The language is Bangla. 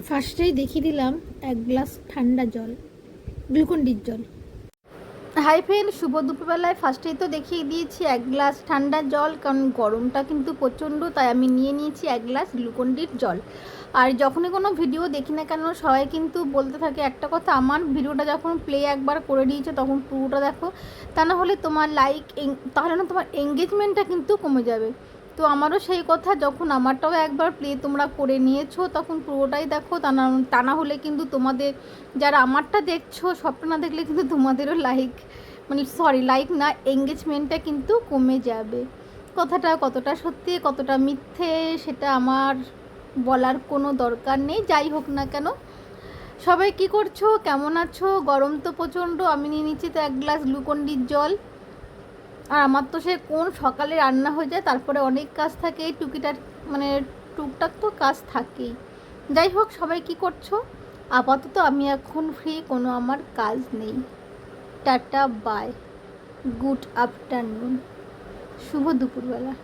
ফার্স্টেই দেখিয়ে দিলাম এক গ্লাস ঠান্ডা জল, গ্লুকন-ডির জল। হাই ফ্রেন্ড, শুভ দুপুরবেলায় ফার্স্টেই তো দেখিয়ে দিয়েছি এক গ্লাস ঠান্ডা জল, কারণ গরমটা কিন্তু প্রচণ্ড, তাই আমি নিয়ে নিয়েছি এক গ্লাস গ্লুকন-ডির জল। আর যখনই কোনো ভিডিও দেখি না কেন সবাই কিন্তু বলতে থাকে একটা কথা, আমার ভিডিওটা যখন প্লে একবার করে দিয়েছো তখন পুরোটা দেখো, তা না হলে তোমার তাহলে না তোমার এঙ্গেজমেন্টটা কিন্তু কমে যাবে। তো আমারও সেই কথা, যখন আমারটাও একবার প্লে তোমরা করে নিয়েছো তখন পুরোটাই দেখো, তা না হলে কিন্তু তোমাদের, যারা আমারটা দেখছো সবটা না দেখলে কিন্তু তোমাদেরও লাইক না, এঙ্গেজমেন্টটা কিন্তু কমে যাবে। কথাটা কতটা সত্যি কতটা মিথ্যে সেটা আমার বলার কোনো দরকার নেই। যাই হোক না কেন, সবাই কি করছো, কেমন আছো? গরম তো প্রচণ্ড, আমি নিয়ে নিচ্ছি তো এক গ্লাস গ্লুকন-ডির জল। আর আমার তো সে কোন সকালে রান্না হয়ে যায়, তারপরে অনেক কাজ থাকে, টুকটাক তো কাজ থাকেই। যাই হোক, সবাই কি করছো? আপাতত আমি এখন ফ্রি, কোনো আমার কাজ নেই। টাটা, বাই, গুড আফটারনুন, শুভ দুপুরবেলা।